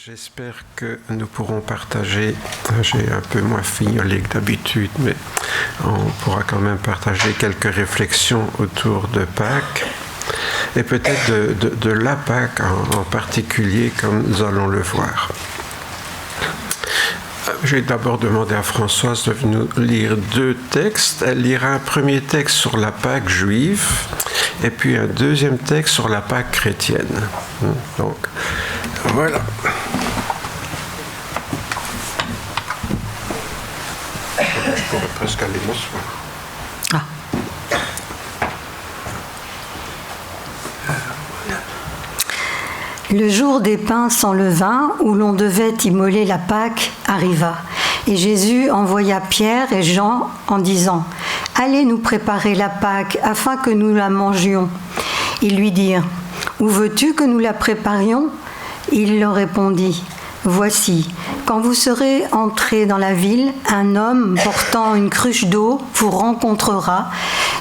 J'espère que nous pourrons partager, j'ai un peu moins fignolé que d'habitude, mais on pourra quand même partager quelques réflexions autour de Pâques, et peut-être de la Pâques en particulier, comme nous allons le voir. J'ai d'abord demandé à Françoise de nous lire deux textes. Elle lira un premier texte sur la Pâque juive, et puis un deuxième texte sur la Pâque chrétienne. Donc, voilà. Je pourrais presque aller m'asseoir. Ah. Le jour des pains sans levain, où l'on devait immoler la Pâque, arriva. Et Jésus envoya Pierre et Jean en disant « Allez nous préparer la Pâque, afin que nous la mangions. » Ils lui dirent « Où veux-tu que nous la préparions ?» Il leur répondit « Voici, quand vous serez entrés dans la ville, un homme portant une cruche d'eau vous rencontrera.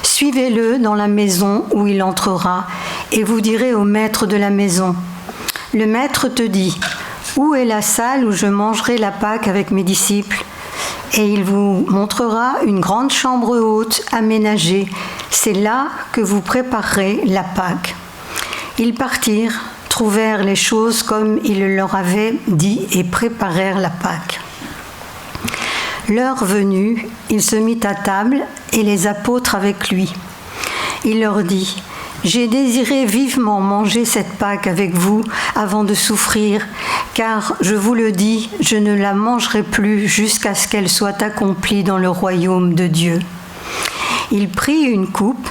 Suivez-le dans la maison où il entrera, et vous direz au maître de la maison « Le maître te dit, où est la salle où je mangerai la Pâque avec mes disciples ? Et il vous montrera une grande chambre haute aménagée. C'est là que vous préparerez la Pâque. » Ils partirent, trouvèrent les choses comme il leur avait dit et préparèrent la Pâque. L'heure venue, il se mit à table et les apôtres avec lui. Il leur dit « J'ai désiré vivement manger cette Pâque avec vous avant de souffrir, car, je vous le dis, je ne la mangerai plus jusqu'à ce qu'elle soit accomplie dans le royaume de Dieu. » Il prit une coupe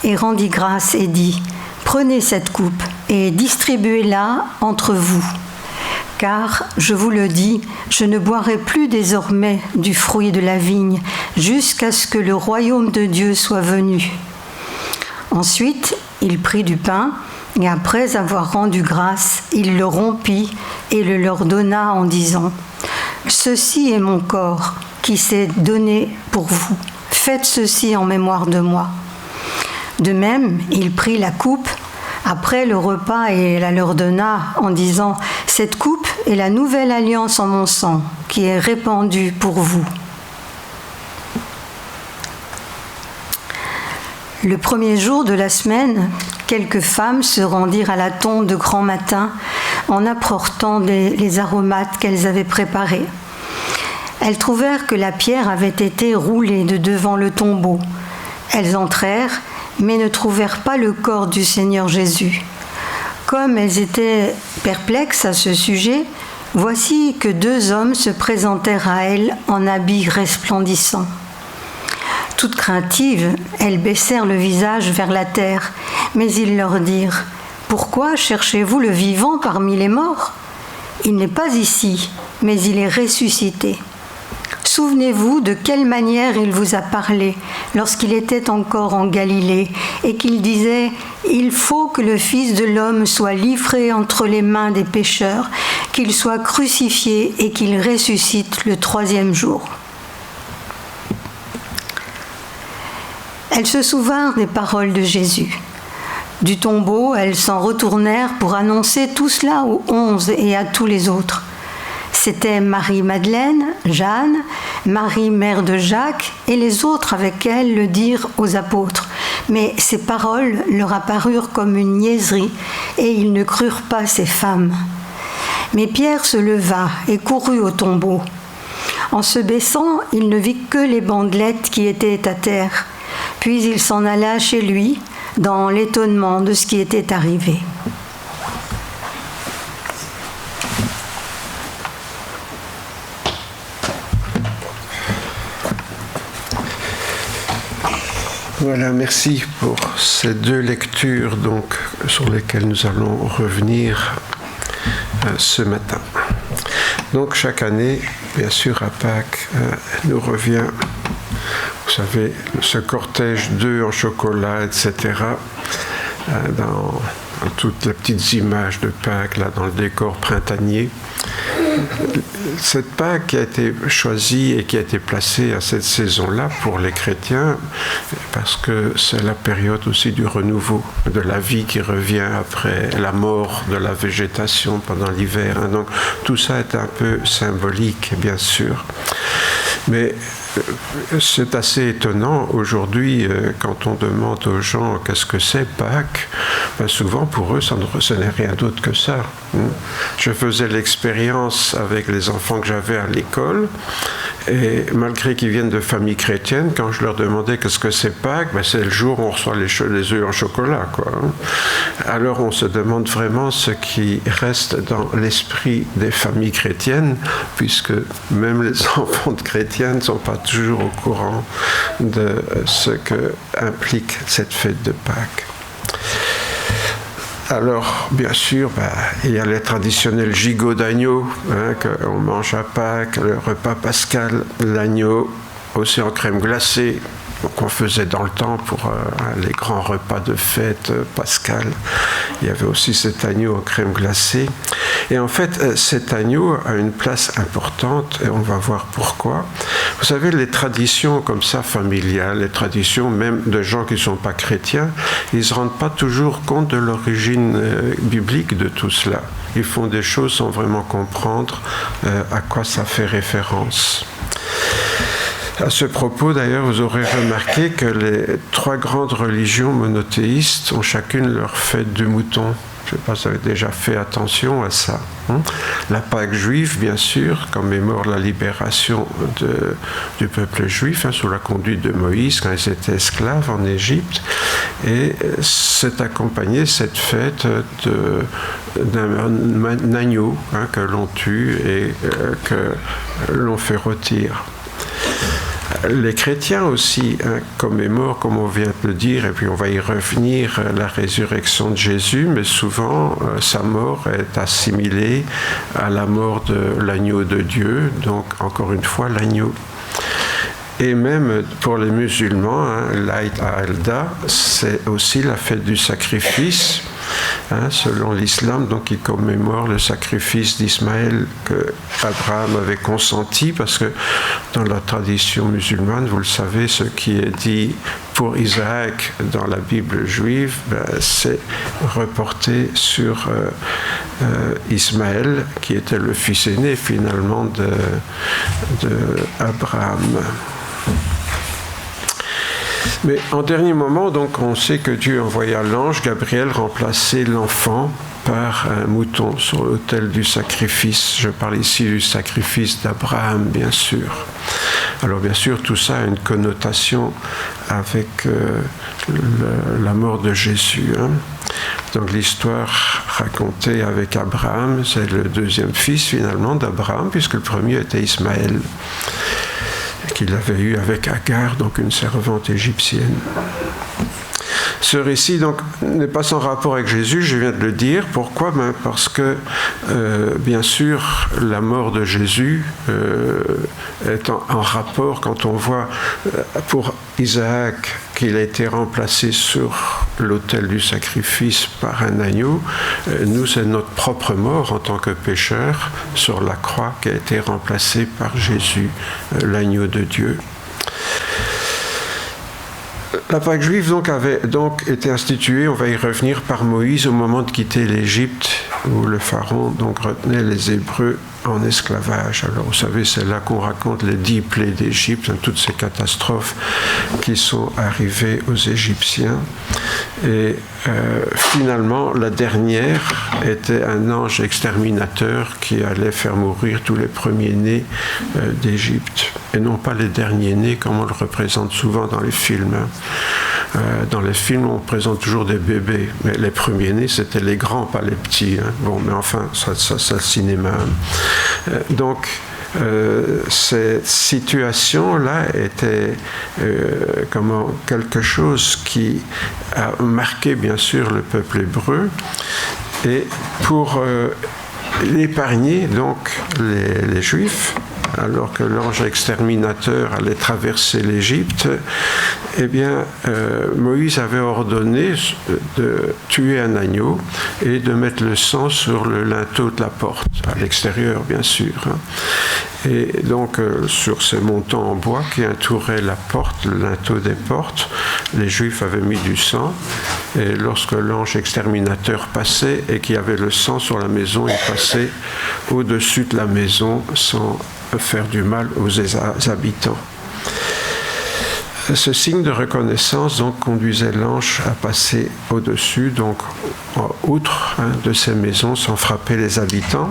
et rendit grâce et dit « Prenez cette coupe et distribuez-la entre vous. Car, je vous le dis, je ne boirai plus désormais du fruit de la vigne jusqu'à ce que le royaume de Dieu soit venu. » Ensuite, il prit du pain, et après avoir rendu grâce, il le rompit et le leur donna en disant « Ceci est mon corps qui s'est donné pour vous. Faites ceci en mémoire de moi. » De même, il prit la coupe après le repas et la leur donna en disant « Cette coupe est la nouvelle alliance en mon sang qui est répandue pour vous. » Le premier jour de la semaine, quelques femmes se rendirent à la tombe de grand matin en apportant les aromates qu'elles avaient préparés. Elles trouvèrent que la pierre avait été roulée de devant le tombeau. Elles entrèrent, mais ne trouvèrent pas le corps du Seigneur Jésus. Comme elles étaient perplexes à ce sujet, voici que deux hommes se présentèrent à elles en habits resplendissants. Toutes craintives, elles baissèrent le visage vers la terre, mais ils leur dirent « Pourquoi cherchez-vous le vivant parmi les morts ? Il n'est pas ici, mais il est ressuscité. Souvenez-vous de quelle manière il vous a parlé lorsqu'il était encore en Galilée et qu'il disait « Il faut que le Fils de l'homme soit livré entre les mains des pécheurs, qu'il soit crucifié et qu'il ressuscite le troisième jour. » Elles se souvinrent des paroles de Jésus. Du tombeau, elles s'en retournèrent pour annoncer tout cela aux 11 et à tous les autres. C'étaient Marie-Madeleine, Jeanne, Marie, mère de Jacques, et les autres avec elles le dirent aux apôtres. Mais ces paroles leur apparurent comme une niaiserie, et ils ne crurent pas ces femmes. Mais Pierre se leva et courut au tombeau. En se baissant, il ne vit que les bandelettes qui étaient à terre. Puis il s'en alla chez lui, dans l'étonnement de ce qui était arrivé. Voilà, merci pour ces deux lectures donc, sur lesquelles nous allons revenir ce matin. Donc chaque année, bien sûr, à Pâques, nous revient... Vous savez, ce cortège d'œufs en chocolat, etc., dans toutes les petites images de Pâques, là, dans le décor printanier. cette Pâque qui a été choisie et qui a été placée à cette saison-là pour les chrétiens, parce que c'est la période aussi du renouveau, de la vie qui revient après la mort de la végétation pendant l'hiver. Donc tout ça est un peu symbolique, bien sûr. Mais c'est assez étonnant aujourd'hui quand on demande aux gens qu'est-ce que c'est Pâques, ben souvent pour eux ce n'est rien d'autre que ça. Je faisais l'expérience avec les enfants que j'avais à l'école et malgré qu'ils viennent de familles chrétiennes, quand je leur demandais qu'est-ce que c'est Pâques, ben c'est le jour où on reçoit les œufs en chocolat, quoi. Alors on se demande vraiment ce qui reste dans l'esprit des familles chrétiennes, puisque même les enfants de chrétiens ne sont pas toujours au courant de ce que implique cette fête de Pâques. Alors, bien sûr, il y a les traditionnels gigots d'agneau qu'on mange à Pâques, le repas pascal, l'agneau aussi en crème glacée, qu'on faisait dans le temps pour les grands repas de fête pascal. Il y avait aussi cet agneau en crème glacée. Et en fait, cet agneau a une place importante, et on va voir pourquoi. Vous savez, les traditions comme ça, familiales, les traditions même de gens qui ne sont pas chrétiens, ils ne se rendent pas toujours compte de l'origine biblique de tout cela. Ils font des choses sans vraiment comprendre à quoi ça fait référence. À ce propos, d'ailleurs, vous aurez remarqué que les trois grandes religions monothéistes ont chacune leur fête du mouton. Je ne sais pas si vous avez déjà fait attention à ça. La Pâque juive, bien sûr, commémore la libération du peuple juif sous la conduite de Moïse quand ils étaient esclaves en Égypte. Et c'est accompagné, cette fête, d'un agneau que l'on tue et que l'on fait rôtir. Les chrétiens aussi commémorent, comme on vient de le dire, et puis on va y revenir, la résurrection de Jésus, mais souvent sa mort est assimilée à la mort de l'agneau de Dieu, donc encore une fois l'agneau. Et même pour les musulmans, l'Aïd al-Adha, c'est aussi la fête du sacrifice. Selon l'islam, donc il commémore le sacrifice d'Ismaël que Abraham avait consenti, parce que dans la tradition musulmane, vous le savez, ce qui est dit pour Isaac dans la Bible juive, c'est reporté sur Ismaël, qui était le fils aîné finalement de Abraham. Mais en dernier moment, donc, on sait que Dieu envoya l'ange Gabriel remplacer l'enfant par un mouton sur l'autel du sacrifice. Je parle ici du sacrifice d'Abraham, bien sûr. Alors bien sûr, tout ça a une connotation avec la mort de Jésus. Donc l'histoire racontée avec Abraham, c'est le deuxième fils finalement d'Abraham, puisque le premier était Ismaël, qu'il avait eu avec Agar, donc une servante égyptienne. Ce récit donc n'est pas sans rapport avec Jésus, je viens de le dire. Pourquoi ? Parce que, bien sûr, la mort de Jésus est en rapport quand on voit pour Isaac qu'il a été remplacé sur l'autel du sacrifice par un agneau. Nous, c'est notre propre mort en tant que pécheurs sur la croix qui a été remplacée par Jésus, l'agneau de Dieu. La Pâque juive avait été instituée, on va y revenir, par Moïse au moment de quitter l'Égypte, où le pharaon donc retenait les Hébreux en esclavage. Alors vous savez, c'est là qu'on raconte les 10 plaies d'Égypte, toutes ces catastrophes qui sont arrivées aux Égyptiens. Et finalement, la dernière était un ange exterminateur qui allait faire mourir tous les premiers-nés d'Égypte. Et non pas les derniers-nés, comme on le représente souvent dans les films. Dans les films, on présente toujours des bébés, mais les premiers-nés, c'était les grands, pas les petits. Bon, mais enfin, ça c'est le cinéma. Donc, cette situation-là était quelque chose qui a marqué, bien sûr, le peuple hébreu. Et pour l'épargner, donc, les Juifs, alors que l'ange exterminateur allait traverser l'Égypte, eh bien, Moïse avait ordonné de tuer un agneau et de mettre le sang sur le linteau de la porte, à l'extérieur bien sûr. Et donc, sur ces montants en bois qui entouraient la porte, le linteau des portes, les Juifs avaient mis du sang. Et lorsque l'ange exterminateur passait et qu'il y avait le sang sur la maison, il passait au-dessus de la maison sans faire du mal aux habitants. Ce signe de reconnaissance donc conduisait l'ange à passer au-dessus, donc outre de ces maisons sans frapper les habitants.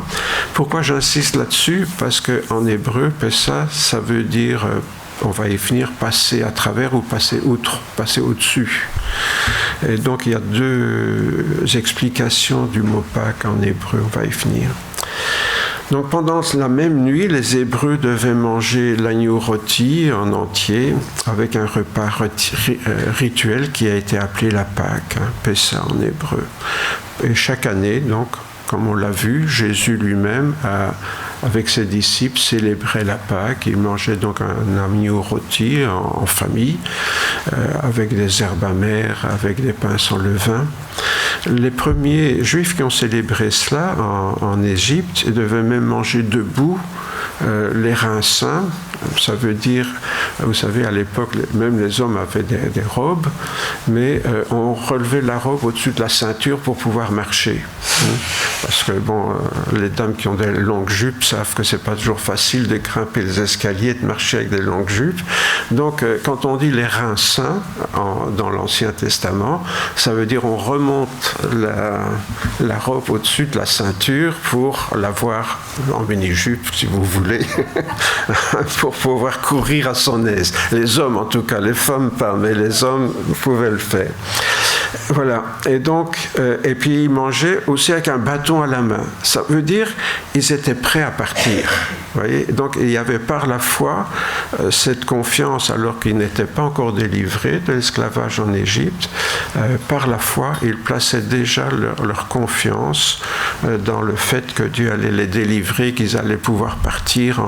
Pourquoi j'insiste là-dessus? Parce qu'en hébreu, Pessa, ça veut dire, on va y venir, passer à travers ou passer outre, passer au-dessus. Et donc il y a deux explications du mot Pâques en hébreu, on va y venir. Donc pendant la même nuit, les Hébreux devaient manger l'agneau rôti en entier avec un repas rituel qui a été appelé la Pâque, Pessa en hébreu. Et chaque année, donc, comme on l'a vu, Jésus lui-même, avec ses disciples, célébrait la Pâque. Il mangeait donc un agneau rôti en famille, avec des herbes amères, avec des pains sans levain. Les premiers Juifs qui ont célébré cela en Égypte devaient même manger debout les reins saints. Ça veut dire, vous savez, à l'époque, même les hommes avaient des robes, mais on relevait la robe au-dessus de la ceinture pour pouvoir marcher. Parce que, bon, les dames qui ont des longues jupes savent que c'est pas toujours facile de grimper les escaliers, de marcher avec des longues jupes. Donc, quand on dit les reins saints dans l'Ancien Testament, ça veut dire on remonte la robe au-dessus de la ceinture pour l'avoir en mini-jupe, si vous voulez, pour pouvoir courir à son aise. Les hommes, en tout cas, les femmes pas, mais les hommes pouvaient le faire. Voilà. Et donc, et puis ils mangeaient aussi avec un bâton à la main. Ça veut dire ils étaient prêts à partir. Vous voyez. Donc, il y avait par la foi cette confiance, alors qu'ils n'étaient pas encore délivrés de l'esclavage en Égypte. Par la foi, ils plaçaient déjà leur confiance dans le fait que Dieu allait les délivrer, qu'ils allaient pouvoir partir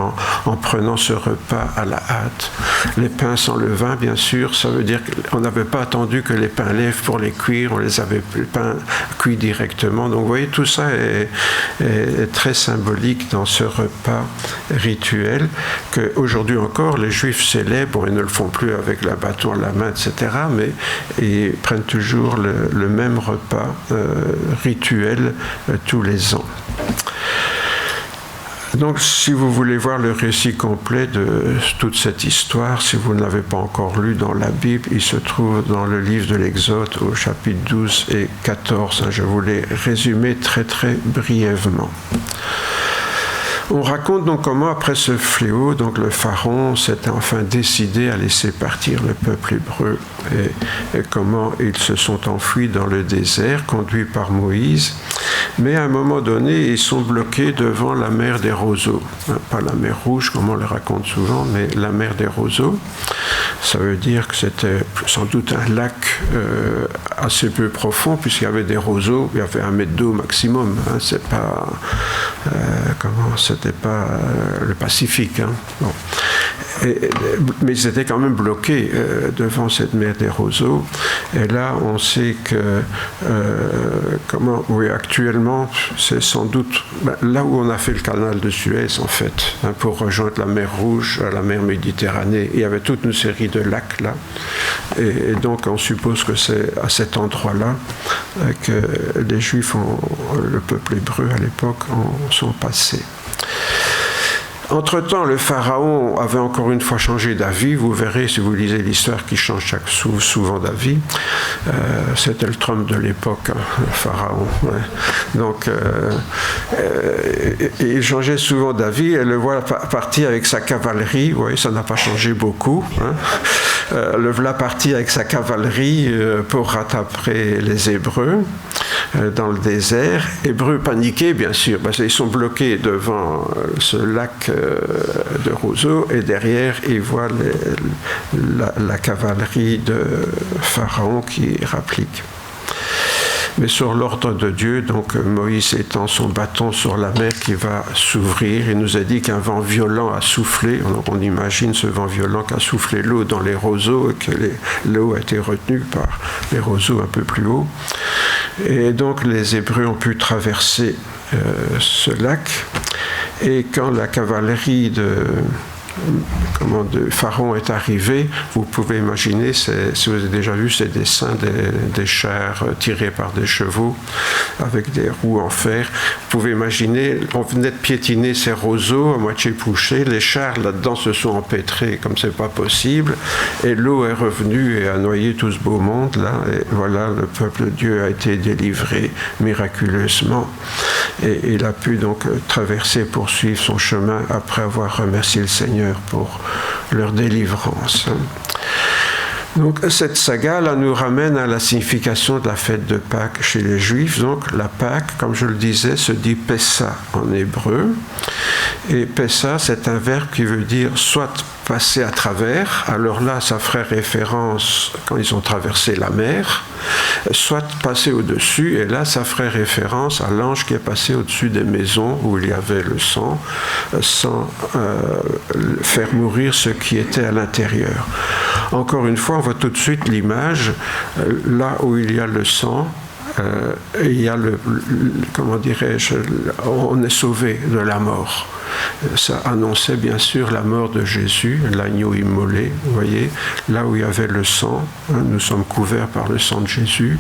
en prenant ce repas à la hâte. Les pains sans levain, bien sûr, ça veut dire qu'on n'avait pas attendu que les pains lèvent pour les cuire, on les avait les pains cuits directement. Donc vous voyez, tout ça est très symbolique dans ce repas rituel qu'aujourd'hui encore les Juifs célèbrent et ne le font plus avec le bâton à la main, etc. Mais ils prennent toujours le même repas rituel tous les ans. Donc, si vous voulez voir le récit complet de toute cette histoire, si vous ne l'avez pas encore lu dans la Bible, il se trouve dans le livre de l'Exode au chapitre 12 et 14. Je vous l'ai résumé très très brièvement. On raconte donc comment, après ce fléau, donc le pharaon s'était enfin décidé à laisser partir le peuple hébreu et comment ils se sont enfuis dans le désert, conduits par Moïse. Mais à un moment donné, ils sont bloqués devant la mer des roseaux. Pas la mer Rouge, comme on le raconte souvent, mais la mer des roseaux. Ça veut dire que c'était sans doute un lac assez peu profond, puisqu'il y avait des roseaux, il y avait 1 mètre d'eau maximum. C'est pas... c'était pas le Pacifique. Bon. Mais ils étaient quand même bloqués devant cette mer des roseaux. Et là, on sait que actuellement, c'est sans doute là où on a fait le canal de Suez, en fait, pour rejoindre la mer Rouge, la mer Méditerranée. Il y avait toute une série de lacs là. Et donc, on suppose que c'est à cet endroit-là que les Juifs, le peuple hébreu à l'époque, sont passés. Entre-temps, le pharaon avait encore une fois changé d'avis. Vous verrez, si vous lisez l'histoire, qu'il change souvent d'avis. C'était le Trump de l'époque, le pharaon. Ouais. Donc, il changeait souvent d'avis. Et le voilà parti avec sa cavalerie. Vous voyez, ça n'a pas changé beaucoup. Le voilà parti avec sa cavalerie pour rattraper les Hébreux dans le désert. Hébreux paniqués, bien sûr, parce qu'ils sont bloqués devant ce lac de roseaux, et derrière, ils voient la cavalerie de Pharaon qui rapplique. mais sur l'ordre de Dieu. Donc Moïse étend son bâton sur la mer qui va s'ouvrir. Il nous a dit qu'un vent violent a soufflé. Donc on imagine ce vent violent qui a soufflé l'eau dans les roseaux et que l'eau a été retenue par les roseaux un peu plus haut. Et donc les Hébreux ont pu traverser ce lac. Et quand la cavalerie de Pharaon est arrivé, vous pouvez imaginer, si vous avez déjà vu ces dessins des chars tirés par des chevaux avec des roues en fer, vous pouvez imaginer, on venait de piétiner ces roseaux à moitié couchés, les chars là-dedans se sont empêtrés comme c'est pas possible, et l'eau est revenue et a noyé tout ce beau monde là, et voilà, le peuple de Dieu a été délivré miraculeusement, et il a pu donc traverser, poursuivre son chemin après avoir remercié le Seigneur pour leur délivrance. Donc cette saga là nous ramène à la signification de la fête de Pâques chez les Juifs. Donc la Pâques, comme je le disais, se dit Pessa en hébreu. Et Pessa, c'est un verbe qui veut dire soit passer à travers, alors là ça ferait référence quand ils ont traversé la mer, soit passer au-dessus, et là ça ferait référence à l'ange qui est passé au-dessus des maisons où il y avait le sang, sans faire mourir ceux qui étaient à l'intérieur. Encore une fois, on voit tout de suite l'image, là où il y a le sang, il y a comment dirais-je, on est sauvé de la mort. Ça annonçait bien sûr la mort de Jésus, l'agneau immolé, vous voyez, là où il y avait le sang, nous sommes couverts par le sang de Jésus,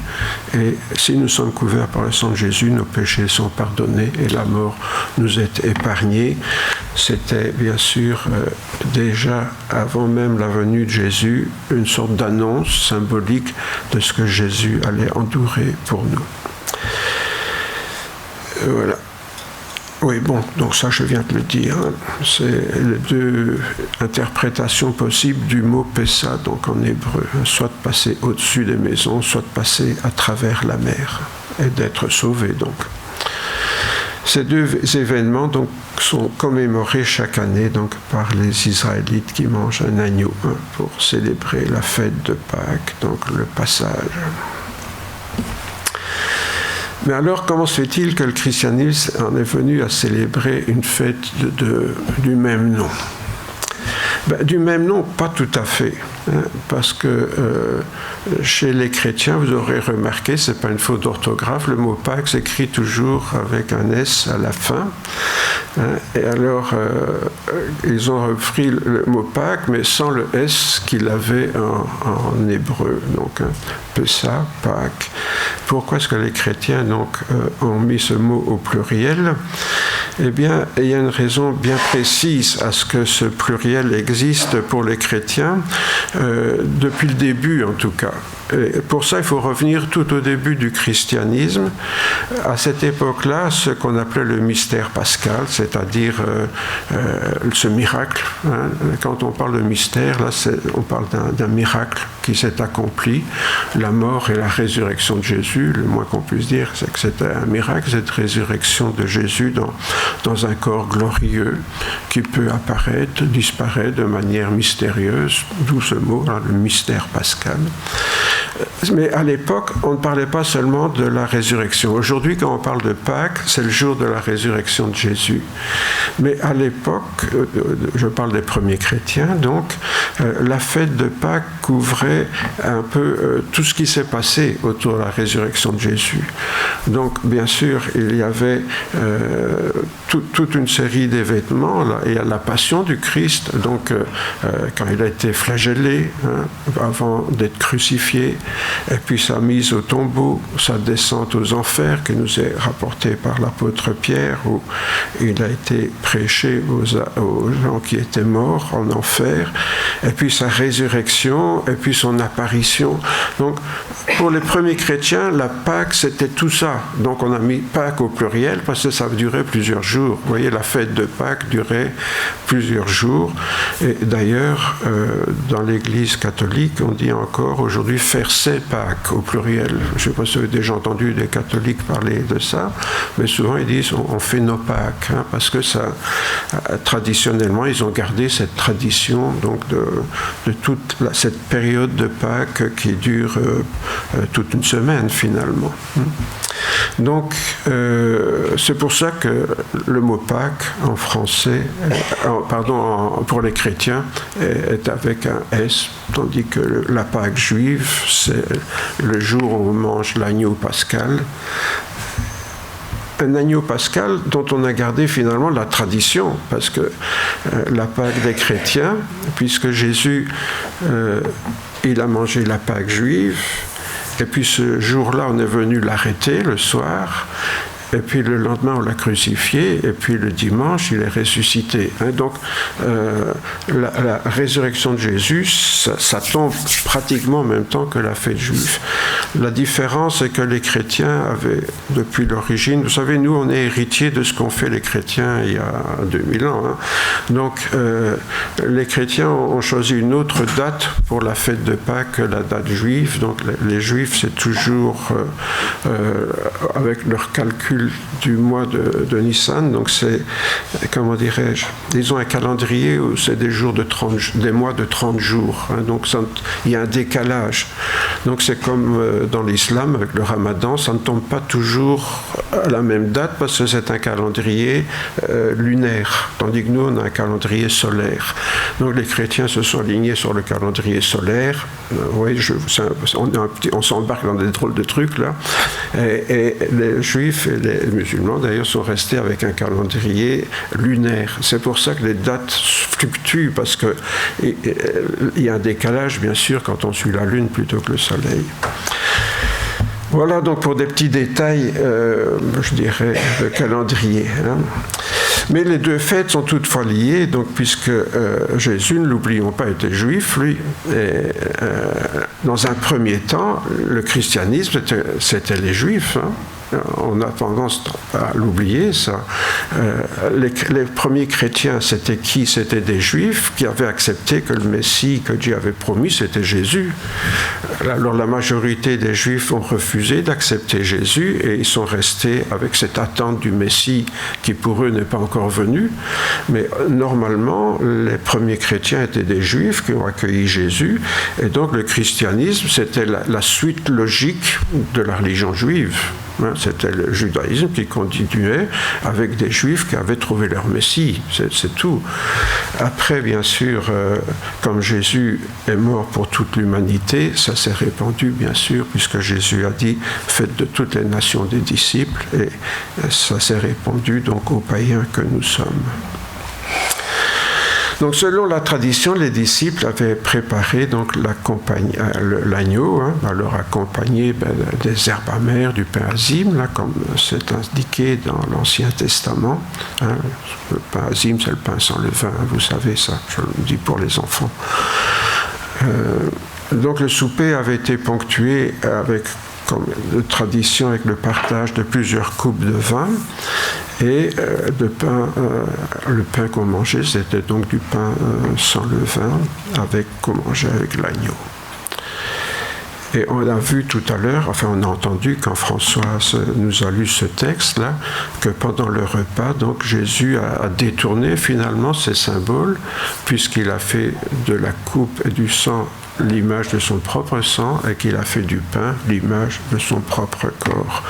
et si nous sommes couverts par le sang de Jésus, nos péchés sont pardonnés et la mort nous est épargnée. C'était bien sûr déjà avant même la venue de Jésus une sorte d'annonce symbolique de ce que Jésus allait endurer pour nous. Voilà. Oui, bon, donc ça je viens de le dire, hein. C'est les deux interprétations possibles du mot Pessa, donc en hébreu, soit de passer au-dessus des maisons, soit de passer à travers la mer et d'être sauvé donc. Ces deux événements donc sont commémorés chaque année donc par les Israélites qui mangent un agneau pour célébrer la fête de Pâques, donc le passage. Mais alors, comment se fait-il que le christianisme en est venu à célébrer une fête du même nom ? Du même nom, pas tout à fait, hein, parce que chez les chrétiens, vous aurez remarqué, c'est pas une faute d'orthographe, le mot Pâques s'écrit toujours avec un S à la fin, hein, et alors ils ont repris le mot Pâques, mais sans le S qu'il avait en hébreu, donc hein, Pessa, Pâques. Pourquoi est-ce que les chrétiens donc ont mis ce mot au pluriel ? Eh bien, il y a une raison bien précise à ce que ce pluriel existe pour les chrétiens, depuis le début en tout cas. Et pour ça, il faut revenir tout au début du christianisme. À cette époque-là, ce qu'on appelait le mystère pascal, c'est-à-dire ce miracle. Hein. Quand on parle de mystère, là, on parle d'un miracle qui s'est accompli, la mort et la résurrection de Jésus. Le moins qu'on puisse dire, c'est que c'était un miracle, cette résurrection de Jésus dans un corps glorieux qui peut apparaître, disparaître de manière mystérieuse, d'où ce mot, hein, le mystère pascal. Mais à l'époque, on ne parlait pas seulement de la résurrection. Aujourd'hui, quand on parle de Pâques, c'est le jour de la résurrection de Jésus. Mais à l'époque, je parle des premiers chrétiens, donc, la fête de Pâques couvrait un peu tout ce qui s'est passé autour de la résurrection de Jésus. Donc, bien sûr, il y avait toute une série d'événements. Là. Il y a la passion du Christ, donc quand il a été flagellé, hein, avant d'être crucifié, et puis sa mise au tombeau, sa descente aux enfers qui nous est rapportée par l'apôtre Pierre, où il a été prêché aux gens qui étaient morts en enfer, et puis sa résurrection, et puis son apparition. Donc pour les premiers chrétiens, la Pâques c'était tout ça. Donc on a mis Pâques au pluriel parce que ça durait plusieurs jours. Vous voyez, la fête de Pâques durait plusieurs jours. Et d'ailleurs, dans l'Église catholique, on dit encore aujourd'hui faire c'est Pâques au pluriel. Je ne sais pas si vous avez déjà entendu des catholiques parler de ça, mais souvent ils disent on fait nos Pâques, hein, parce que ça, traditionnellement, ils ont gardé cette tradition donc de toute cette période de Pâques qui dure toute une semaine finalement. Donc, c'est pour ça que le mot Pâques en français, pour les chrétiens, est avec un S, tandis que la Pâque juive, c'est le jour où on mange l'agneau pascal. Un agneau pascal dont on a gardé finalement la tradition, parce que la Pâque des chrétiens, puisque Jésus, il a mangé la Pâque juive, et puis ce jour-là, on est venu l'arrêter le soir, et puis le lendemain, on l'a crucifié, et puis le dimanche, il est ressuscité. Donc, la résurrection de Jésus, ça tombe pratiquement en même temps que la fête juive. La différence, c'est que les chrétiens avaient, depuis l'origine, vous savez, nous, on est héritiers de ce qu'ont fait les chrétiens il y a 2000 ans. Hein. Donc, les chrétiens ont choisi une autre date pour la fête de Pâques que la date juive. Donc, les juifs, c'est toujours avec leur calcul du mois de Nissan, donc c'est, comment dirais-je, ils ont un calendrier où c'est des mois de 30 jours, hein, donc il y a un décalage. Donc c'est comme dans l'islam, avec le ramadan, ça ne tombe pas toujours à la même date parce que c'est un calendrier lunaire, tandis que nous on a un calendrier solaire. Donc les chrétiens se sont alignés sur le calendrier solaire, oui, on s'embarque dans des drôles de trucs là, et les juifs et les musulmans d'ailleurs sont restés avec un calendrier lunaire. C'est pour ça que les dates fluctuent, parce qu'il y a un décalage bien sûr quand on suit la lune plutôt que le soleil. Voilà donc pour des petits détails, je dirais, de calendrier. Hein. Mais les deux fêtes sont toutefois liées, donc, puisque Jésus, ne l'oublions pas, était juif, lui. Et, dans un premier temps, le christianisme, c'était les juifs. Hein. On a tendance à l'oublier, ça. Les premiers chrétiens, c'était qui? C'était des juifs qui avaient accepté que le Messie que Dieu avait promis, c'était Jésus. Alors la majorité des juifs ont refusé d'accepter Jésus et ils sont restés avec cette attente du Messie qui pour eux n'est pas encore venu. Mais normalement, les premiers chrétiens étaient des juifs qui ont accueilli Jésus, et donc le christianisme, c'était la suite logique de la religion juive. C'était le judaïsme qui continuait avec des juifs qui avaient trouvé leur Messie, c'est tout. Après, bien sûr, comme Jésus est mort pour toute l'humanité, ça s'est répandu, bien sûr, puisque Jésus a dit « Faites de toutes les nations des disciples », et ça s'est répandu donc aux païens que nous sommes. Donc, selon la tradition, les disciples avaient préparé donc l'agneau, hein, leur accompagné des herbes amères, du pain azime, là, comme c'est indiqué dans l'Ancien Testament. Hein. Le pain azime, c'est le pain sans levain, vous savez ça, je le dis pour les enfants. Donc, le souper avait été ponctué avec, comme de tradition, avec le partage de plusieurs coupes de vin. Et le pain qu'on mangeait, c'était donc du pain sans levain, qu'on mangeait avec l'agneau. Et on a vu tout à l'heure, enfin on a entendu quand Françoise nous a lu ce texte-là, que pendant le repas, donc Jésus a détourné finalement ces symboles, puisqu'il a fait de la coupe et du sang l'image de son propre sang, et qu'il a fait du pain l'image de son propre corps.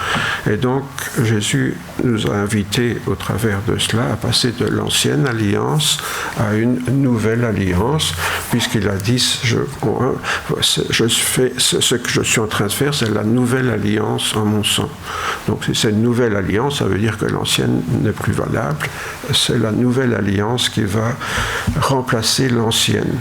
Et donc Jésus nous a invités au travers de cela à passer de l'ancienne alliance à une nouvelle alliance, puisqu'il a dit ce que je suis en train de faire, c'est la nouvelle alliance en mon sang. Donc si c'est une nouvelle alliance, ça veut dire que l'ancienne n'est plus valable, c'est la nouvelle alliance qui va remplacer l'ancienne.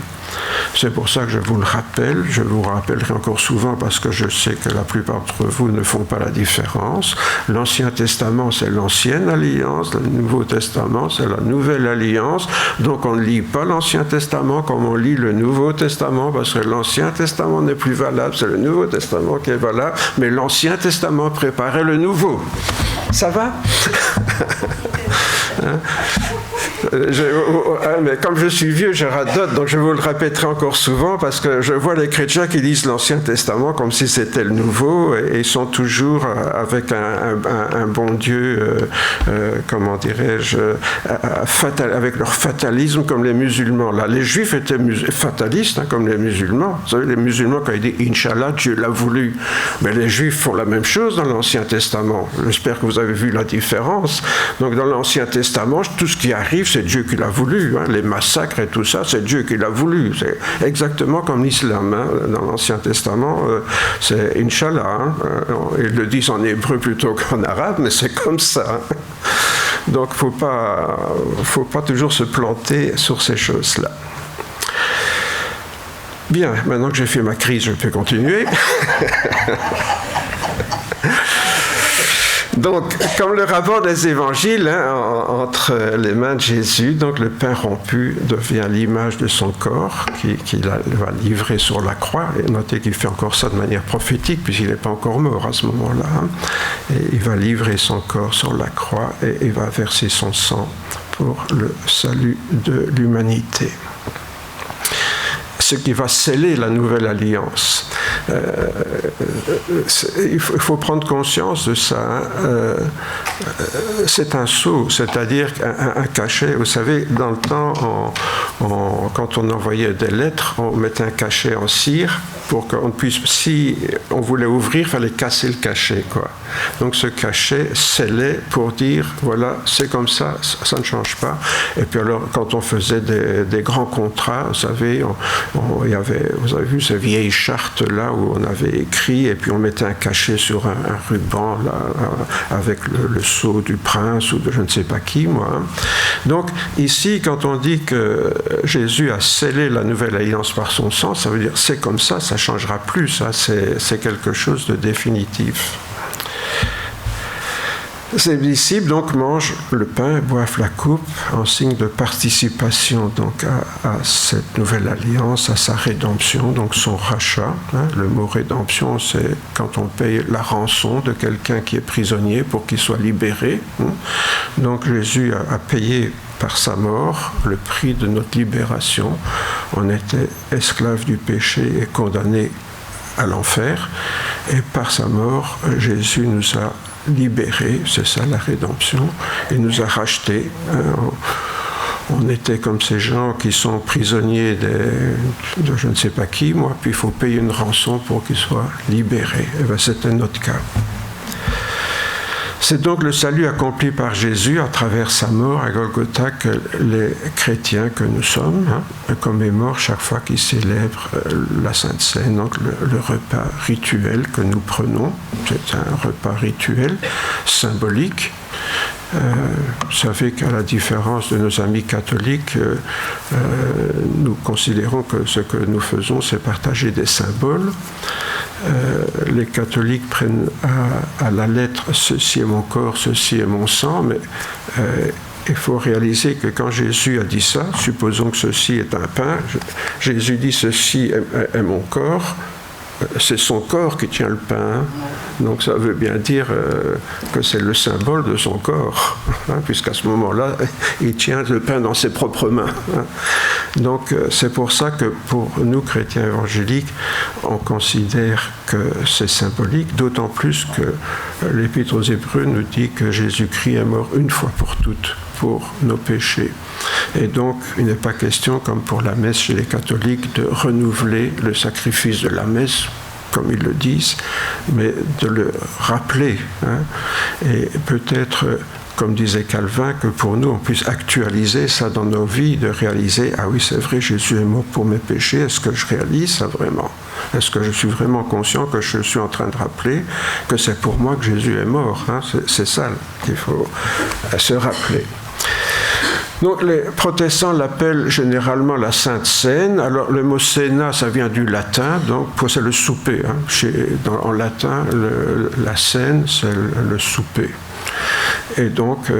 C'est pour ça que je vous le rappelle, je vous rappellerai encore souvent parce que je sais que la plupart d'entre vous ne font pas la différence. L'Ancien Testament, c'est l'ancienne alliance, le Nouveau Testament, c'est la nouvelle alliance. Donc on ne lit pas l'Ancien Testament comme on lit le Nouveau Testament, parce que l'Ancien Testament n'est plus valable, c'est le Nouveau Testament qui est valable, mais l'Ancien Testament préparait le Nouveau. Ça va? Hein? Mais comme je suis vieux, je radote, donc je vous le répéterai encore souvent parce que je vois les chrétiens qui lisent l'Ancien Testament comme si c'était le Nouveau et ils sont toujours avec un bon Dieu, comment dirais-je, avec leur fatalisme comme les musulmans. Là, les Juifs étaient fatalistes comme les musulmans. Vous savez, les musulmans, quand ils disent « Inch'Allah, Dieu l'a voulu », mais les Juifs font la même chose dans l'Ancien Testament. J'espère que vous avez vu la différence. Donc dans l'Ancien Testament, tout ce qui arrive, c'est Dieu qui l'a voulu. Les massacres et tout ça, c'est Dieu qui l'a voulu. C'est exactement comme l'islam. Dans l'Ancien Testament, c'est Inch'Allah. Ils le disent en hébreu plutôt qu'en arabe, mais c'est comme ça. Donc il ne faut pas toujours se planter sur ces choses-là. Bien, maintenant que j'ai fait ma crise, je peux continuer. Donc, comme le rapport des évangiles, entre les mains de Jésus, donc le pain rompu devient l'image de son corps qu'il va livrer sur la croix. Et notez qu'il fait encore ça de manière prophétique, puisqu'il n'est pas encore mort à ce moment-là. Et il va livrer son corps sur la croix et il va verser son sang pour le salut de l'humanité. Ce qui va sceller la nouvelle alliance. Il faut prendre conscience de ça. C'est un sceau, c'est-à-dire un cachet. Vous savez, dans le temps, quand on envoyait des lettres, on mettait un cachet en cire pour qu'on puisse, si on voulait ouvrir, il fallait casser le cachet, quoi. Donc ce cachet scellait pour dire, voilà, c'est comme ça, ça ne change pas. Et puis alors, quand on faisait des grands contrats, vous savez, vous avez vu ces vieilles chartes-là où on avait écrit, et puis on mettait un cachet sur un ruban, là, avec le sceau du prince ou de je ne sais pas qui, moi. Donc ici, quand on dit que Jésus a scellé la nouvelle alliance par son sang, ça veut dire c'est comme ça ne changera plus, ça, c'est quelque chose de définitif. Ses disciples donc mangent le pain, boivent la coupe en signe de participation donc à cette nouvelle alliance, à sa rédemption, donc son rachat. Le mot rédemption, c'est quand on paye la rançon de quelqu'un qui est prisonnier pour qu'il soit libéré. Donc Jésus a payé par sa mort le prix de notre libération. On était esclaves du péché et condamnés à l'enfer, et par sa mort, Jésus nous a libérés, c'est ça la rédemption, il nous a rachetés. On était comme ces gens qui sont prisonniers de je ne sais pas qui, moi, puis il faut payer une rançon pour qu'ils soient libérés. Et bien, c'était notre cas. C'est donc le salut accompli par Jésus à travers sa mort à Golgotha que les chrétiens que nous sommes commémorent chaque fois qu'ils célèbrent la Sainte Seine, donc le repas rituel que nous prenons. C'est un repas rituel, symbolique. Vous savez qu'à la différence de nos amis catholiques, nous considérons que ce que nous faisons, c'est partager des symboles. Les catholiques prennent à la lettre « ceci est mon corps, ceci est mon sang », mais il faut réaliser que quand Jésus a dit ça, supposons que ceci est un pain, Jésus dit « ceci est mon corps », c'est son corps qui tient le pain, donc ça veut bien dire que c'est le symbole de son corps, puisqu'à ce moment-là, il tient le pain dans ses propres mains. Donc c'est pour ça que pour nous, chrétiens évangéliques, on considère que c'est symbolique, d'autant plus que l'Épître aux Hébreux nous dit que Jésus-Christ est mort une fois pour toutes pour nos péchés. Et donc, il n'est pas question, comme pour la messe chez les catholiques, de renouveler le sacrifice de la messe, comme ils le disent, mais de le rappeler. Et peut-être, comme disait Calvin, que pour nous, on puisse actualiser ça dans nos vies, de réaliser, ah oui, c'est vrai, Jésus est mort pour mes péchés, est-ce que je réalise ça vraiment ? Est-ce que je suis vraiment conscient que je suis en train de rappeler que c'est pour moi que Jésus est mort ? C'est ça qu'il faut se rappeler. Donc les protestants l'appellent généralement la Sainte Seine. Alors le mot Cena, ça vient du latin, donc c'est le souper. En latin, la Seine, c'est le souper. Et donc,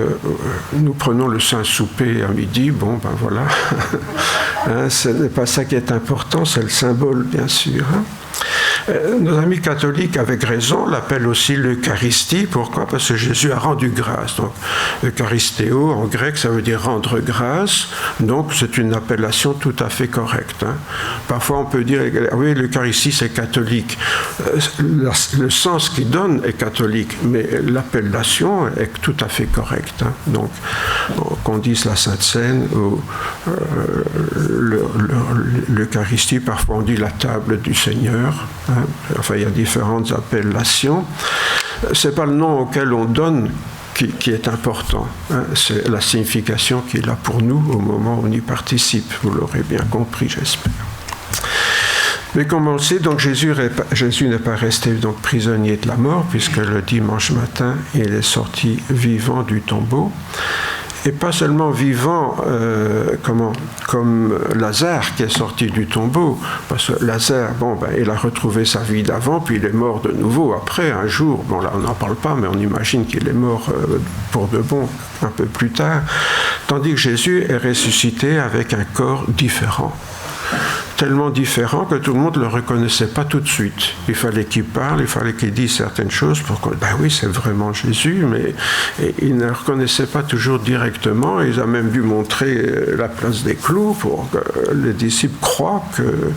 nous prenons le Saint Souper à midi, bon, ben voilà. Ce n'est pas ça qui est important, c'est le symbole, bien sûr. Nos amis catholiques, avec raison, l'appellent aussi l'Eucharistie. Pourquoi? Parce que Jésus a rendu grâce. Donc, Eucharistéo, en grec, ça veut dire rendre grâce. Donc, c'est une appellation tout à fait correcte. Parfois, on peut dire, oui, l'Eucharistie, c'est catholique. Le sens qu'il donne est catholique, mais l'appellation est tout à fait correcte. Donc, qu'on dise la Sainte Seine ou l'Eucharistie, parfois on dit la table du Seigneur. Enfin, il y a différentes appellations. C'est pas le nom auquel on donne qui est important. C'est la signification qu'il a pour nous au moment où on y participe. Vous l'aurez bien compris, j'espère. Mais comme on le sait, donc Jésus n'est pas resté donc prisonnier de la mort, puisque le dimanche matin, il est sorti vivant du tombeau. Et pas seulement vivant comme Lazare qui est sorti du tombeau, parce que Lazare, il a retrouvé sa vie d'avant, puis il est mort de nouveau après, un jour. Bon, là, on n'en parle pas, mais on imagine qu'il est mort pour de bon un peu plus tard. Tandis que Jésus est ressuscité avec un corps différent. Tellement différent que tout le monde ne le reconnaissait pas tout de suite. Il fallait qu'il parle, il fallait qu'il dise certaines choses pour que, oui, c'est vraiment Jésus, mais il ne le reconnaissait pas toujours directement. Il a même dû montrer la place des clous pour que les disciples croient que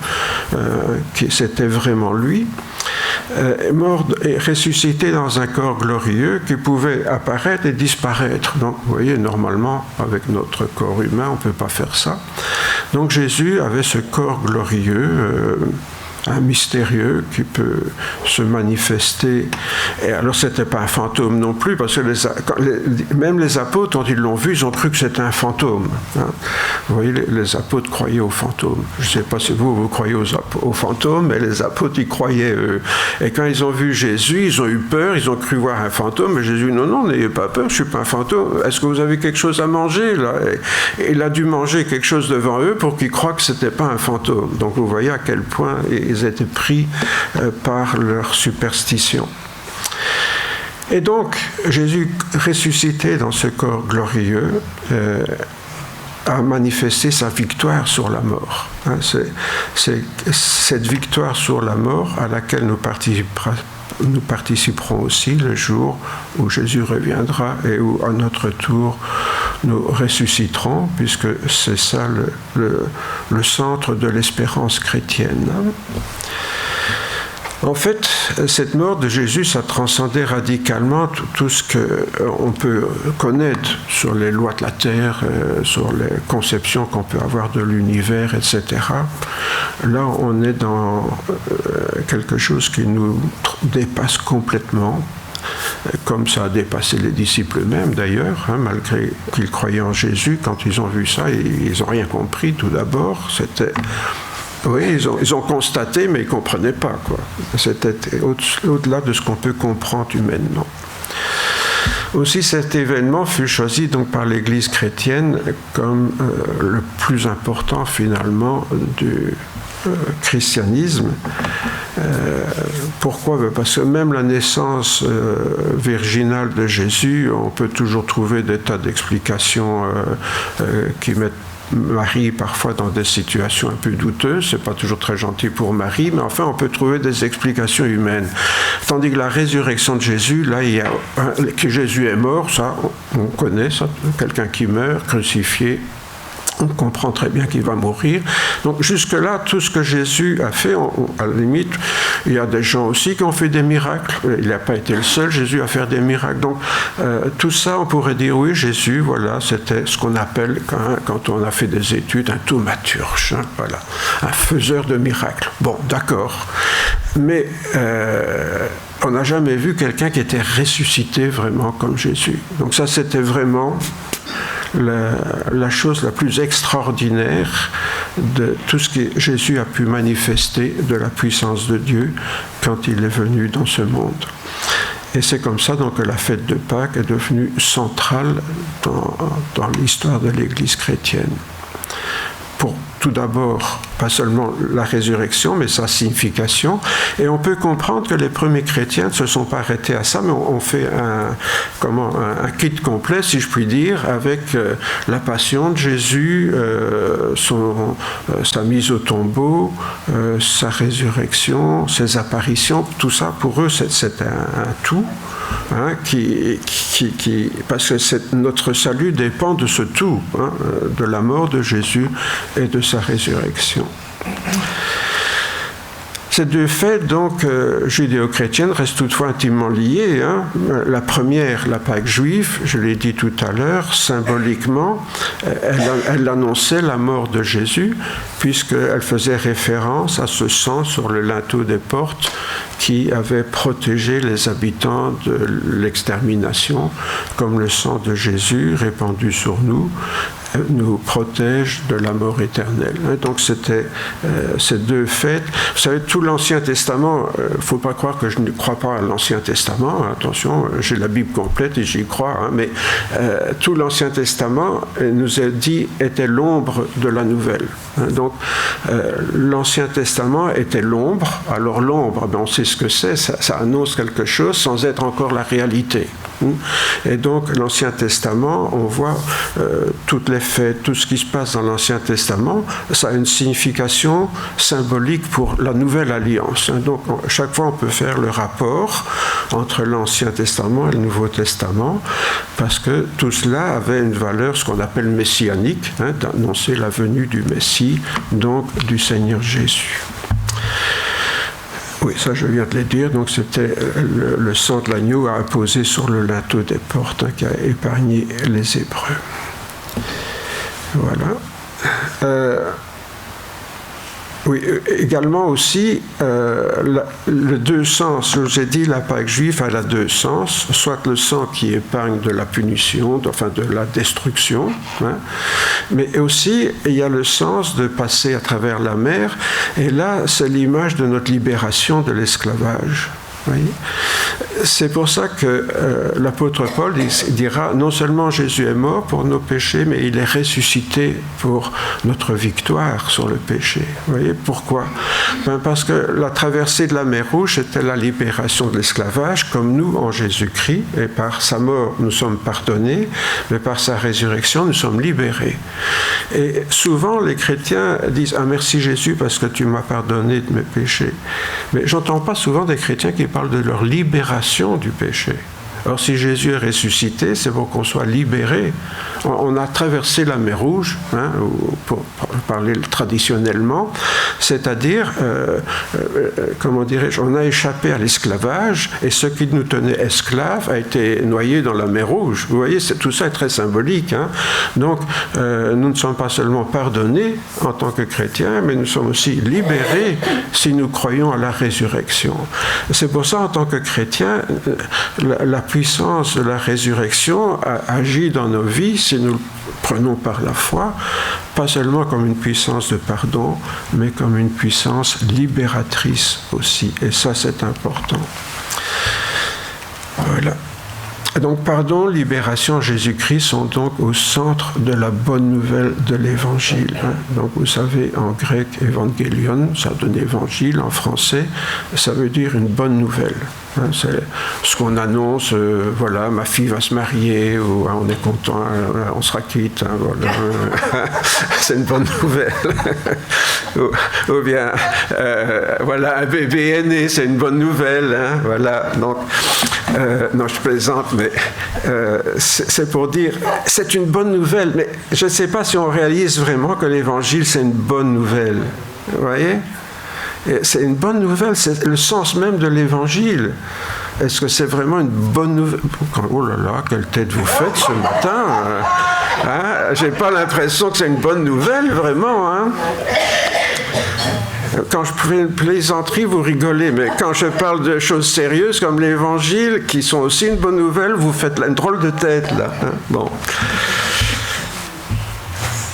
c'était vraiment lui. Mort et ressuscité dans un corps glorieux qui pouvait apparaître et disparaître. Donc, vous voyez, normalement, avec notre corps humain, on ne peut pas faire ça. Donc, Jésus avait ce corps glorieux, mystérieux, qui peut se manifester. Et alors, ce n'était pas un fantôme non plus, parce que même les apôtres, quand ils l'ont vu, ils ont cru que c'était un fantôme. Vous voyez, les apôtres croyaient aux fantômes. Je ne sais pas si vous croyez aux fantômes, mais les apôtres, ils croyaient, eux. Et quand ils ont vu Jésus, ils ont eu peur, ils ont cru voir un fantôme, mais Jésus, non, n'ayez pas peur, je ne suis pas un fantôme. Est-ce que vous avez quelque chose à manger, là? Et il a dû manger quelque chose devant eux pour qu'ils croient que ce n'était pas un fantôme. Donc, vous voyez à quel point ils étaient pris par leur superstition. Et donc, Jésus, ressuscité dans ce corps glorieux, a manifesté sa victoire sur la mort. C'est cette victoire sur la mort à laquelle nous participerons aussi le jour où Jésus reviendra et où, à notre tour, nous ressusciterons, puisque c'est ça le centre de l'espérance chrétienne. En fait, cette mort de Jésus, ça transcendait radicalement tout ce qu'on peut connaître sur les lois de la terre, sur les conceptions qu'on peut avoir de l'univers, etc. Là, on est dans quelque chose qui nous dépasse complètement, comme ça a dépassé les disciples eux-mêmes d'ailleurs, malgré qu'ils croyaient en Jésus. Quand ils ont vu ça, ils n'ont rien compris tout d'abord. Oui, ils ont constaté, mais ils ne comprenaient pas, quoi. C'était au-delà de ce qu'on peut comprendre humainement. Aussi, cet événement fut choisi donc par l'Église chrétienne comme le plus important, finalement, du christianisme. Pourquoi? Parce que même la naissance virginale de Jésus, on peut toujours trouver des tas d'explications qui mettent Marie parfois dans des situations un peu douteuses, c'est pas toujours très gentil pour Marie, mais enfin on peut trouver des explications humaines. Tandis que la résurrection de Jésus, là il y a que Jésus est mort, ça on connaît ça, quelqu'un qui meurt, crucifié, on comprend très bien qu'il va mourir. Donc jusque-là, tout ce que Jésus a fait, à la limite, il y a des gens aussi qui ont fait des miracles. Il n'a pas été le seul, Jésus, à faire des miracles. Donc tout ça, on pourrait dire, oui, Jésus, voilà, c'était ce qu'on appelle, quand on a fait des études, un thaumaturge, voilà, un faiseur de miracles. Bon, d'accord. Mais on n'a jamais vu quelqu'un qui était ressuscité vraiment comme Jésus. Donc ça, c'était vraiment la chose la plus extraordinaire de tout ce que Jésus a pu manifester de la puissance de Dieu quand il est venu dans ce monde. Et c'est comme ça donc, que la fête de Pâques est devenue centrale dans l'histoire de l'Église chrétienne. Pour tout d'abord pas seulement la résurrection, mais sa signification. Et on peut comprendre que les premiers chrétiens ne se sont pas arrêtés à ça, mais on fait un kit complet, si je puis dire, avec la passion de Jésus, sa mise au tombeau, sa résurrection, ses apparitions. Tout ça, pour eux, c'est un tout. Parce que notre salut dépend de ce tout, de la mort de Jésus et de sa résurrection. Ces deux fêtes, donc, judéo-chrétiennes, restent toutefois intimement liées. La première, la Pâque juive, je l'ai dit tout à l'heure, symboliquement, elle annonçait la mort de Jésus, puisqu'elle faisait référence à ce sang sur le linteau des portes qui avait protégé les habitants de l'extermination, comme le sang de Jésus répandu sur nous protège de la mort éternelle. Donc c'était ces deux fêtes. Vous savez, tout l'Ancien Testament, il ne faut pas croire que je ne crois pas à l'Ancien Testament, attention, j'ai la Bible complète et j'y crois, mais tout l'Ancien Testament nous a dit était l'ombre de la nouvelle. Donc l'Ancien Testament était l'ombre, alors l'ombre, on sait ce que c'est, ça annonce quelque chose sans être encore la réalité. Et donc l'Ancien Testament, on voit toutes les fêtes, tout ce qui se passe dans l'Ancien Testament, ça a une signification symbolique pour la Nouvelle Alliance. Donc chaque fois on peut faire le rapport entre l'Ancien Testament et le Nouveau Testament, parce que tout cela avait une valeur, ce qu'on appelle messianique, d'annoncer la venue du Messie, donc du Seigneur Jésus. Oui, ça je viens de le dire, donc c'était le sang de l'agneau à apposer sur le linteau des portes qui a épargné les Hébreux. Voilà. Oui, également aussi, le deux sens, je vous ai dit, la Pâque juive elle a deux sens, soit le sang qui épargne de la punition, enfin de la destruction, mais aussi il y a le sens de passer à travers la mer, et là c'est l'image de notre libération de l'esclavage. Oui. C'est pour ça que l'apôtre Paul dira non seulement Jésus est mort pour nos péchés, mais il est ressuscité pour notre victoire sur le péché. Vous voyez pourquoi ? Parce que la traversée de la mer Rouge était la libération de l'esclavage, comme nous en Jésus-Christ, et par sa mort nous sommes pardonnés, mais par sa résurrection nous sommes libérés. Et souvent les chrétiens disent ah merci Jésus parce que tu m'as pardonné de mes péchés. Mais j'entends pas souvent des chrétiens qui parle de leur libération du péché. Alors si Jésus est ressuscité, c'est pour qu'on soit libéré. On a traversé la mer Rouge, pour parler traditionnellement, c'est-à-dire, comment dirais-je, on a échappé à l'esclavage et ce qui nous tenait esclaves a été noyé dans la mer Rouge. Vous voyez, tout ça est très symbolique. Donc, nous ne sommes pas seulement pardonnés en tant que chrétiens, mais nous sommes aussi libérés si nous croyons à la résurrection. C'est pour ça, en tant que chrétiens, la puissance de la résurrection agit dans nos vies si nous le prenons par la foi, pas seulement comme une puissance de pardon, mais comme une puissance libératrice aussi. Et ça, c'est important. Voilà. Donc, pardon, libération, Jésus-Christ sont donc au centre de la bonne nouvelle de l'Évangile. Donc, vous savez, en grec, évangélion, ça donne évangile, en français, ça veut dire une bonne nouvelle. C'est ce qu'on annonce, voilà, ma fille va se marier, ou on est content, on sera quitte, voilà. C'est une bonne nouvelle. ou bien, voilà, un bébé est né, c'est une bonne nouvelle, voilà. Donc, non, je plaisante, mais c'est pour dire, c'est une bonne nouvelle, mais je ne sais pas si on réalise vraiment que l'Évangile, c'est une bonne nouvelle. Vous voyez ? C'est une bonne nouvelle, c'est le sens même de l'Évangile. Est-ce que c'est vraiment une bonne nouvelle ? Oh là là, quelle tête vous faites ce matin, j'ai pas l'impression que c'est une bonne nouvelle, vraiment, Quand je fais une plaisanterie, vous rigolez, mais quand je parle de choses sérieuses comme l'Évangile, qui sont aussi une bonne nouvelle, vous faites une drôle de tête, là. Bon.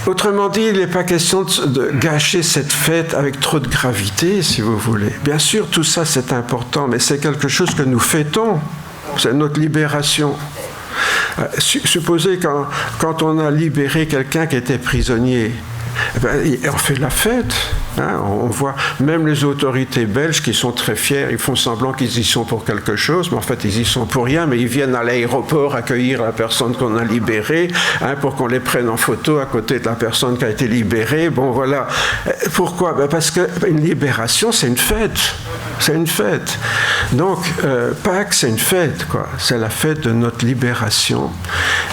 Autrement dit, il n'est pas question de gâcher cette fête avec trop de gravité, si vous voulez. Bien sûr, tout ça, c'est important, mais c'est quelque chose que nous fêtons. C'est notre libération. Supposez quand on a libéré quelqu'un qui était prisonnier, on fait la fête. Hein, on voit même les autorités belges qui sont très fiers, ils font semblant qu'ils y sont pour quelque chose, mais en fait ils y sont pour rien, mais ils viennent à l'aéroport accueillir la personne qu'on a libérée, hein, pour qu'on les prenne en photo à côté de la personne qui a été libérée. Bon voilà. Pourquoi? Parce qu'une libération, c'est une fête. C'est une fête. Donc, Pâques, c'est une fête, quoi. C'est la fête de notre libération.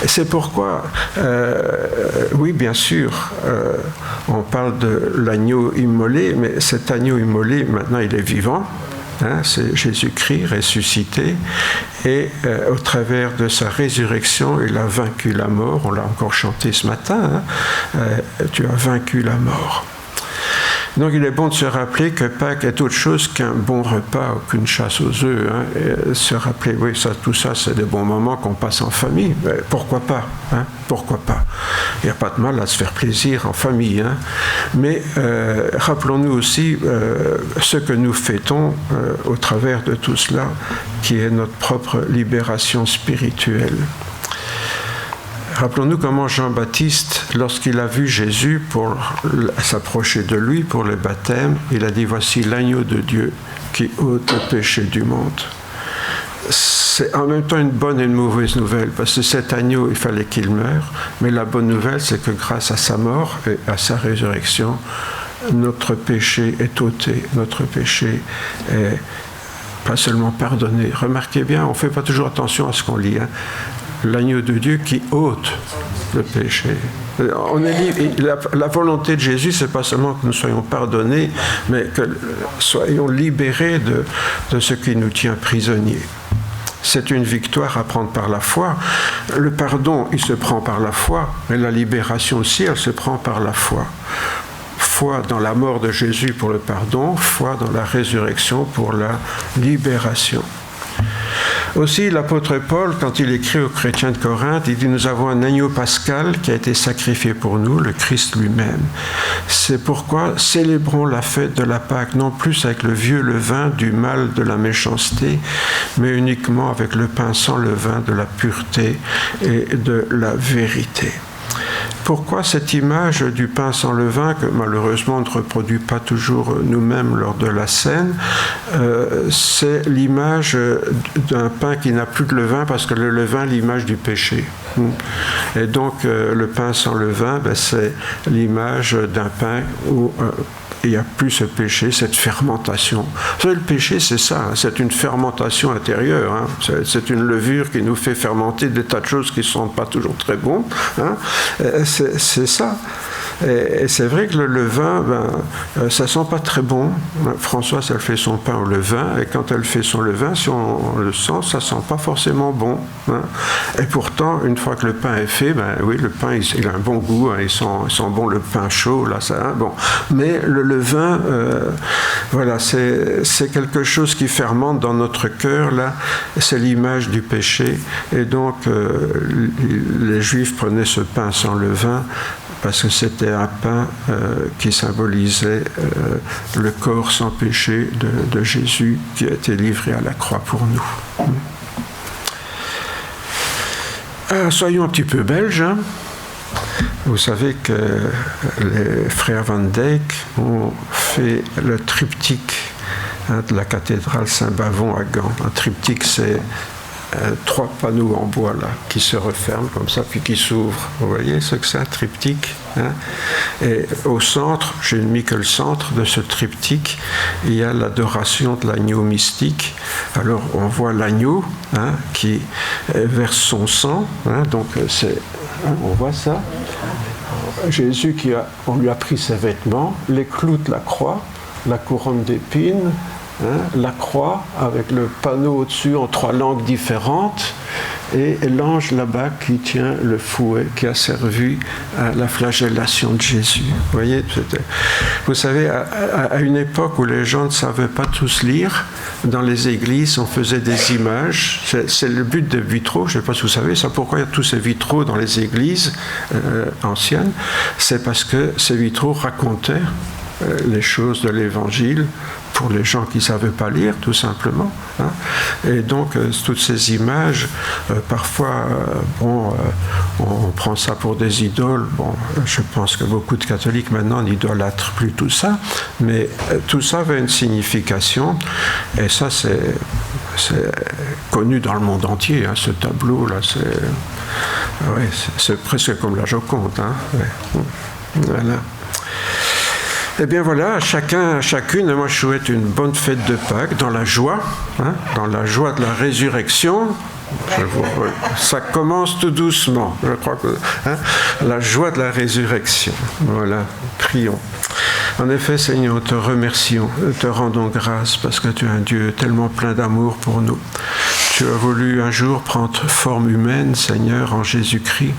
Et c'est pourquoi, oui, bien sûr, on parle de l'agneau immolé, mais cet agneau immolé, maintenant, il est vivant. Hein, c'est Jésus-Christ ressuscité. Et au travers de sa résurrection, il a vaincu la mort. On l'a encore chanté ce matin. Hein, tu as vaincu la mort. Donc il est bon de se rappeler que Pâques est autre chose qu'un bon repas ou qu'une chasse aux œufs. Hein, et se rappeler, oui, ça, tout ça, c'est des bons moments qu'on passe en famille. Mais pourquoi pas, hein, pourquoi pas? Il n'y a pas de mal à se faire plaisir en famille. Hein. Mais rappelons-nous aussi ce que nous fêtons au travers de tout cela, qui est notre propre libération spirituelle. Rappelons-nous comment Jean-Baptiste, lorsqu'il a vu Jésus pour s'approcher de lui pour le baptême, il a dit « Voici l'agneau de Dieu qui ôte le péché du monde ». C'est en même temps une bonne et une mauvaise nouvelle, parce que cet agneau, il fallait qu'il meure, mais la bonne nouvelle, c'est que grâce à sa mort et à sa résurrection, notre péché est ôté, notre péché est pas seulement pardonné. Remarquez bien, on ne fait pas toujours attention à ce qu'on lit, hein. L'agneau de Dieu qui ôte le péché. La volonté de Jésus, c'est pas seulement que nous soyons pardonnés, mais que soyons libérés de ce qui nous tient prisonniers. C'est une victoire à prendre par la foi. Le pardon, il se prend par la foi, mais la libération aussi, elle se prend par la foi. Foi dans la mort de Jésus pour le pardon, foi dans la résurrection pour la libération. Aussi, l'apôtre Paul, quand il écrit aux chrétiens de Corinthe, il dit « Nous avons un agneau pascal qui a été sacrifié pour nous, le Christ lui-même. C'est pourquoi célébrons la fête de la Pâque, non plus avec le vieux levain du mal de la méchanceté, mais uniquement avec le pain sans levain de la pureté et de la vérité. » Pourquoi cette image du pain sans levain, que malheureusement on ne reproduit pas toujours nous-mêmes lors de la scène, c'est l'image d'un pain qui n'a plus de levain, parce que le levain, l'image du péché. Et donc le pain sans levain, c'est l'image d'un pain où il n'y a plus ce péché, cette fermentation. Vous savez, le péché, c'est ça, hein, c'est une fermentation intérieure. Hein, c'est une levure qui nous fait fermenter des tas de choses qui ne sont pas toujours très bonnes. Hein, c'est ça. Et c'est vrai que le levain, ça sent pas très bon. Françoise, elle fait son pain au levain, et quand elle fait son levain, si on le sent, ça sent pas forcément bon. Hein. Et pourtant, une fois que le pain est fait, oui, le pain, il a un bon goût, hein, il sent bon le pain chaud, là, ça. Hein, bon. Mais le levain, voilà, c'est quelque chose qui fermente dans notre cœur, là. C'est l'image du péché. Et donc, les Juifs prenaient ce pain sans levain, parce que c'était un pain qui symbolisait le corps sans péché de Jésus qui a été livré à la croix pour nous. Alors, soyons un petit peu belges. Hein. Vous savez que les frères Van Dyck ont fait le triptyque de la cathédrale Saint-Bavon à Gand. Un triptyque, c'est 3 panneaux en bois là, qui se referment comme ça, puis qui s'ouvrent. Vous voyez ce que c'est un triptyque, hein? Et au centre, j'ai mis que le centre de ce triptyque, il y a l'adoration de l'agneau mystique. Alors on voit l'agneau, hein, qui verse son sang, hein, donc on voit ça. Jésus on lui a pris ses vêtements, les clous de la croix, la couronne d'épines, hein, la croix avec le panneau au-dessus en 3 langues différentes, et l'ange là-bas qui tient le fouet qui a servi à la flagellation de Jésus. Vous savez, à une époque où les gens ne savaient pas tous lire, dans les églises, on faisait des images. C'est le but des vitraux. Je ne sais pas si vous savez ça. Pourquoi il y a tous ces vitraux dans les églises anciennes? C'est parce que ces vitraux racontaient les choses de l'Évangile pour les gens qui ne savaient pas lire, tout simplement. Hein. Et donc, toutes ces images, parfois, on prend ça pour des idoles. Bon, je pense que beaucoup de catholiques maintenant n'idolâtrent plus tout ça, mais tout ça avait une signification, et ça, c'est connu dans le monde entier, hein, ce tableau-là, c'est presque comme la Joconde. Hein, ouais. Voilà. Eh bien voilà, à chacun, à chacune, moi je souhaite une bonne fête de Pâques, dans la joie, hein, dans la joie de la résurrection. Ça commence tout doucement, je crois que hein, la joie de la résurrection. Voilà, prions. En effet, Seigneur, nous te remercions, te rendons grâce parce que tu es un Dieu tellement plein d'amour pour nous. Tu as voulu un jour prendre forme humaine, Seigneur, en Jésus-Christ,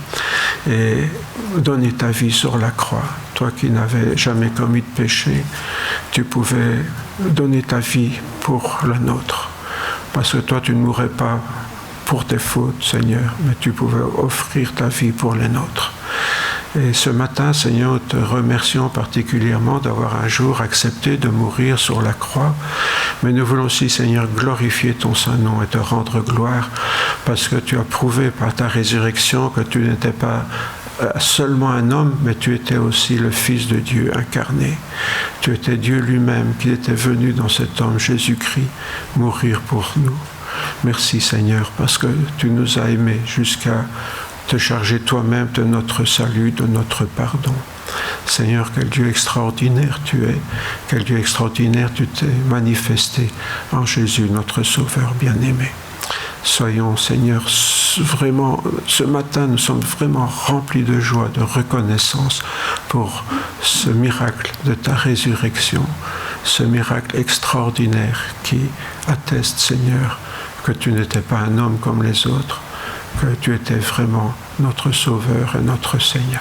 et donner ta vie sur la croix. Toi qui n'avais jamais commis de péché, tu pouvais donner ta vie pour la nôtre. Parce que toi, tu ne mourrais pas pour tes fautes, Seigneur, mais tu pouvais offrir ta vie pour les nôtres. Et ce matin, Seigneur, nous te remercions particulièrement d'avoir un jour accepté de mourir sur la croix. Mais nous voulons aussi, Seigneur, glorifier ton Saint-Nom et te rendre gloire parce que tu as prouvé par ta résurrection que tu n'étais pas seulement un homme, mais tu étais aussi le Fils de Dieu incarné. Tu étais Dieu lui-même qui était venu dans cet homme, Jésus-Christ, mourir pour nous. Merci, Seigneur, parce que tu nous as aimés jusqu'à te charger toi-même de notre salut, de notre pardon. Seigneur, quel Dieu extraordinaire tu es, quel Dieu extraordinaire tu t'es manifesté en Jésus, notre Sauveur bien-aimé. Soyons, Seigneur, vraiment, ce matin, nous sommes vraiment remplis de joie, de reconnaissance pour ce miracle de ta résurrection, ce miracle extraordinaire qui atteste, Seigneur, que tu n'étais pas un homme comme les autres, que tu étais vraiment notre Sauveur et notre Seigneur.